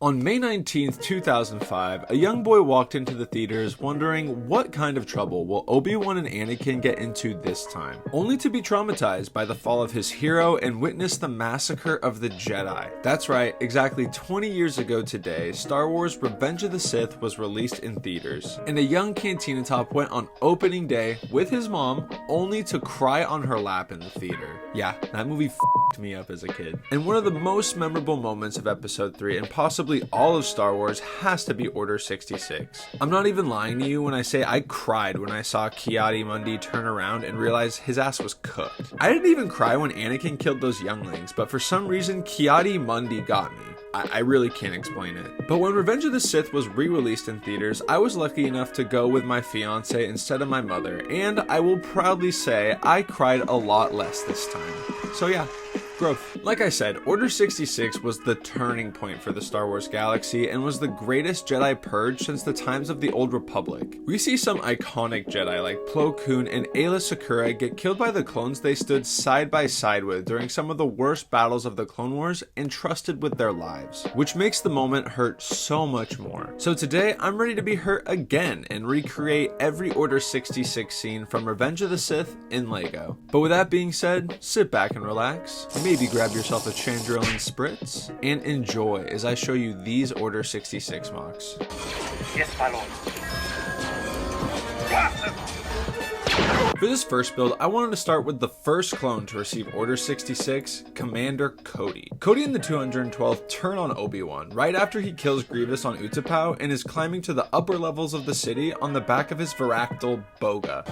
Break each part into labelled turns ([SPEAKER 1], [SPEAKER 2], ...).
[SPEAKER 1] On May 19th, 2005, a young boy walked into the theaters wondering what kind of trouble will Obi-Wan and Anakin get into this time, only to be traumatized by the fall of his hero and witness the massacre of the Jedi. That's right, exactly 20 years ago today, Star Wars Revenge of the Sith was released in theaters, and a young Cantinatop went on opening day with his mom, only to cry on her lap in the theater. Yeah, that movie f***ed me up as a kid. And one of the most memorable moments of Episode 3, and possibly all of Star Wars, has to be Order 66. I'm not even lying to you when I say I cried when I saw Adi Mundi turn around and realize his ass was cooked. I didn't even cry when Anakin killed those younglings, but for some reason Adi Mundi got me. I really can't explain it. But when Revenge of the Sith was re-released in theaters, I was lucky enough to go with my fiance instead of my mother, and I will proudly say I cried a lot less this time. So yeah, growth. Like I said, Order 66 was the turning point for the Star Wars galaxy and was the greatest Jedi purge since the times of the Old Republic. We see some iconic Jedi like Koon and Aayla Secura get killed by the clones they stood side by side with during some of the worst battles of the Clone Wars and trusted with their lives, which makes the moment hurt so much more. So today, I'm ready to be hurt again and recreate every Order 66 scene from Revenge of the Sith in LEGO. But with that being said, sit back and relax. Maybe grab yourself a Chandrillin spritz and enjoy as I show you these Order 66 mocks.
[SPEAKER 2] Yes, my lord.
[SPEAKER 1] For this first build, I wanted to start with the first clone to receive Order 66, Commander Cody. Cody and the 212 turn on Obi-Wan right after he kills Grievous on Utapau and is climbing to the upper levels of the city on the back of his Varactyl Boga.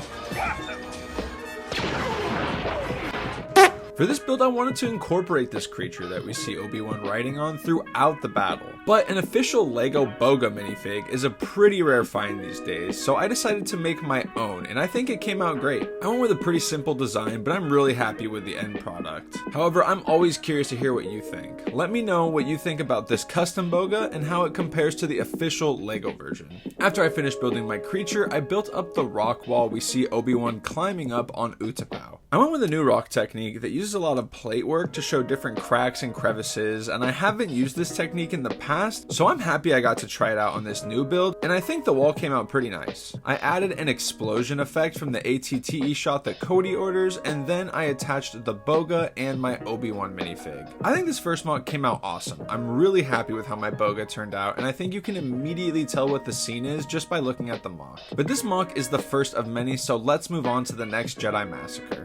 [SPEAKER 1] For this build, I wanted to incorporate this creature that we see Obi-Wan riding on throughout the battle. But an official LEGO Boga minifig is a pretty rare find these days, so I decided to make my own, and I think it came out great. I went with a pretty simple design, but I'm really happy with the end product. However, I'm always curious to hear what you think. Let me know what you think about this custom Boga and how it compares to the official LEGO version. After I finished building my creature, I built up the rock wall we see Obi-Wan climbing up on Utapau. I went with a new rock technique that uses a lot of plate work to show different cracks and crevices, and I haven't used this technique in the past, so I'm happy I got to try it out on this new build, and I think the wall came out pretty nice. I added an explosion effect from the ATTE shot that Cody orders, and then I attached the Boga and my Obi-Wan minifig. I think this first mock came out awesome. I'm really happy with how my Boga turned out, and I think you can immediately tell what the scene is just by looking at the mock. But this mock is the first of many, so let's move on to the next Jedi Massacre.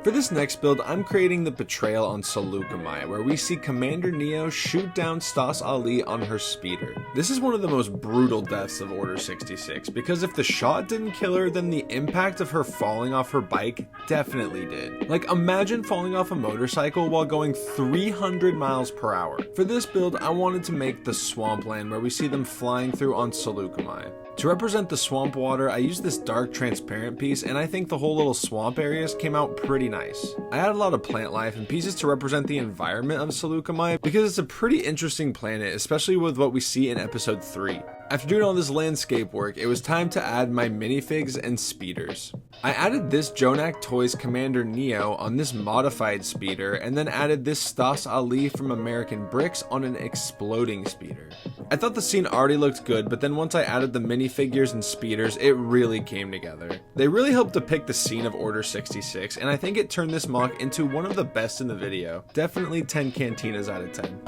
[SPEAKER 1] For this next build, I'm creating the betrayal on Saleucami, where we see Commander Neo shoot down Stass Allie on her speeder. This is one of the most brutal deaths of Order 66, because if the shot didn't kill her, then the impact of her falling off her bike definitely did. Like, imagine falling off a motorcycle while going 300 miles per hour. For this build, I wanted to make the swampland where we see them flying through on Saleucami. To represent the swamp water, I used this dark transparent piece, and I think the whole little swamp areas came out pretty nice. I added a lot of plant life and pieces to represent the environment of Saleucami because it's a pretty interesting planet, especially with what we see in episode 3. After doing all this landscape work, it was time to add my minifigs and speeders. I added this Jonak Toys Commander Neo on this modified speeder, and then added this Stass Allie from American Bricks on an exploding speeder. I thought the scene already looked good, but then once I added the minifigures and speeders, it really came together. They really helped depict the scene of Order 66, and I think it turned this mock into one of the best in the video. Definitely 10 cantinas out of 10.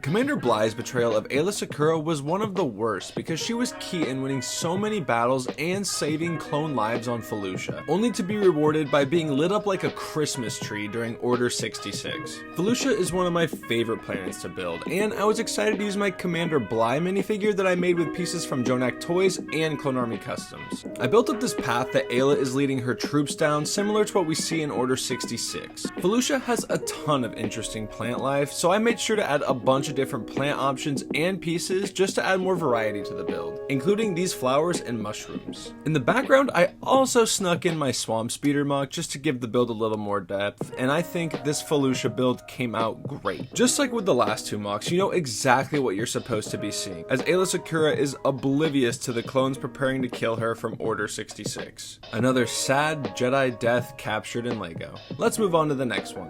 [SPEAKER 1] Commander Bly's betrayal of Aayla Secura was one of the worst because she was key in winning so many battles and saving clone lives on Felucia, only to be rewarded by being lit up like a Christmas tree during Order 66. Felucia is one of my favorite planets to build, and I was excited to use my Commander Bly minifigure that I made with pieces from Jonak Toys and Clone Army Customs. I built up this path that Aayla is leading her troops down, similar to what we see in Order 66. Felucia has a ton of interesting plant life, so I made sure to add a bunch of of different plant options and pieces just to add more variety to the build, including these flowers and mushrooms. In the background, I also snuck in my swamp speeder mock just to give the build a little more depth, and I think this Felucia build came out great. Just like with the last two mocks, you know exactly what you're supposed to be seeing, as Aayla Secura is oblivious to the clones preparing to kill her from Order 66. Another sad Jedi death captured in LEGO. Let's move on to the next one.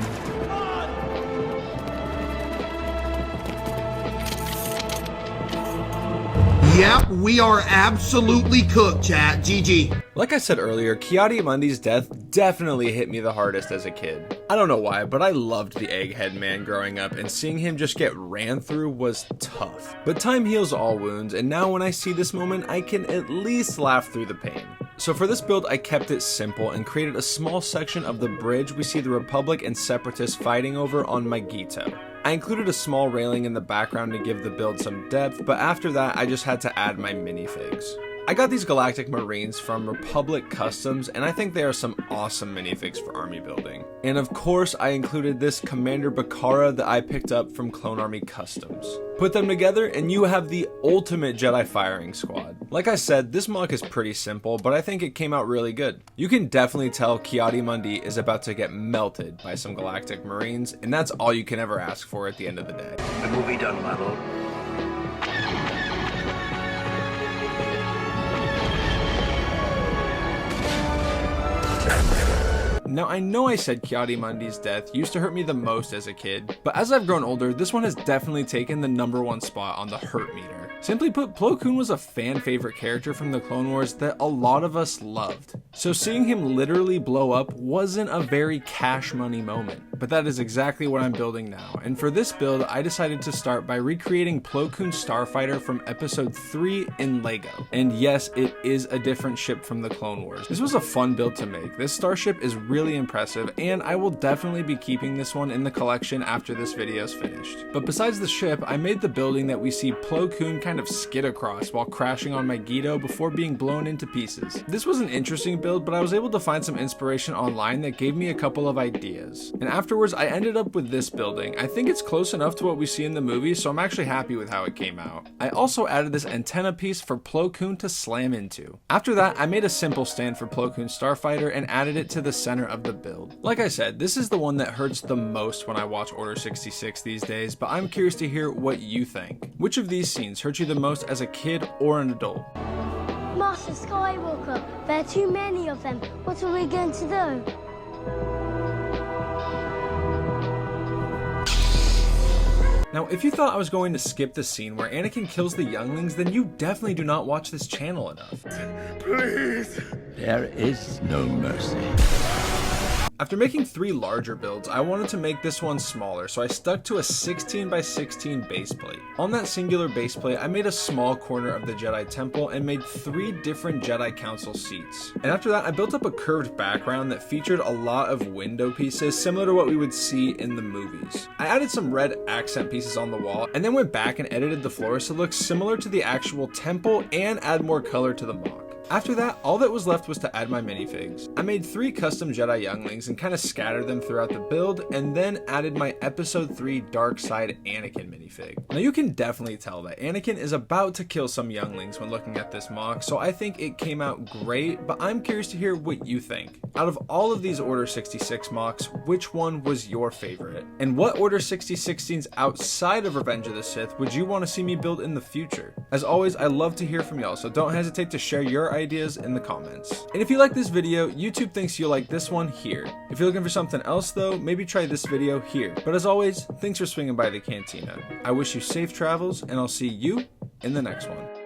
[SPEAKER 2] Yep, we are absolutely cooked, chat. GG.
[SPEAKER 1] Like I said earlier, Adi Mundi's death definitely hit me the hardest as a kid. I don't know why, but I loved the Egghead Man growing up, and seeing him just get ran through was tough. But time heals all wounds, and now when I see this moment, I can at least laugh through the pain. So for this build, I kept it simple and created a small section of the bridge we see the Republic and Separatists fighting over on Mygeeto. I included a small railing in the background to give the build some depth, but after that I just had to add my minifigs. I got these Galactic Marines from Republic Customs, and I think they are some awesome minifigs for army building. And of course, I included this Commander Bakara that I picked up from Clone Army Customs. Put them together and you have the ultimate Jedi firing squad. Like I said, this mock is pretty simple, but I think it came out really good. You can definitely tell Adi Mundi is about to get melted by some Galactic Marines, and that's all you can ever ask for at the end of the day.
[SPEAKER 3] The movie done, my lord.
[SPEAKER 1] Now I know I said Adi Mundi's death used to hurt me the most as a kid, but as I've grown older, this one has definitely taken the #1 spot on the hurt meter. Simply put, Plo Koon was a fan favorite character from the Clone Wars that a lot of us loved. So seeing him literally blow up wasn't a very cash money moment, but that is exactly what I'm building now. And for this build, I decided to start by recreating Plo Koon's Starfighter from episode 3 in LEGO. And yes, it is a different ship from the Clone Wars. This was a fun build to make. This starship is really impressive, and I will definitely be keeping this one in the collection after this video is finished. But besides the ship, I made the building that we see Plo Koon kind of skid across while crashing on Mygeeto before being blown into pieces. This was an interesting build, but I was able to find some inspiration online that gave me a couple of ideas. And afterwards, I ended up with this building. I think it's close enough to what we see in the movie, so I'm actually happy with how it came out. I also added this antenna piece for Plo Koon to slam into. After that, I made a simple stand for Plo Koon's Starfighter and added it to the center of the build. Like I said, this is the one that hurts the most when I watch Order 66 these days, but I'm curious to hear what you think. Which of these scenes hurt you the most as a kid or an adult?
[SPEAKER 4] Master Skywalker, there are too many of them. What are we going to do?
[SPEAKER 1] Now, if you thought I was going to skip the scene where Anakin kills the younglings, then you definitely do not watch this channel enough.
[SPEAKER 3] Please.
[SPEAKER 5] There is no mercy.
[SPEAKER 1] After making 3 larger builds, I wanted to make this one smaller, so I stuck to a 16 by 16 base plate. On that singular base plate, I made a small corner of the Jedi Temple and made 3 different Jedi Council seats. And after that, I built up a curved background that featured a lot of window pieces similar to what we would see in the movies. I added some red accent pieces on the wall, and then went back and edited the floors to look similar to the actual temple and add more color to the mock. After that, all that was left was to add my minifigs. I made 3 custom Jedi Younglings and kind of scattered them throughout the build, and then added my Episode 3 Dark Side Anakin minifig. Now you can definitely tell that Anakin is about to kill some Younglings when looking at this mock, so I think it came out great, but I'm curious to hear what you think. Out of all of these Order 66 mocks, which one was your favorite? And what Order 66 scenes outside of Revenge of the Sith would you want to see me build in the future? As always, I love to hear from y'all, so don't hesitate to share your ideas in the comments. And if you like this video, YouTube thinks you'll like this one here. If you're looking for something else though, maybe try this video here. But as always, thanks for swinging by the Cantina. I wish you safe travels, and I'll see you in the next one.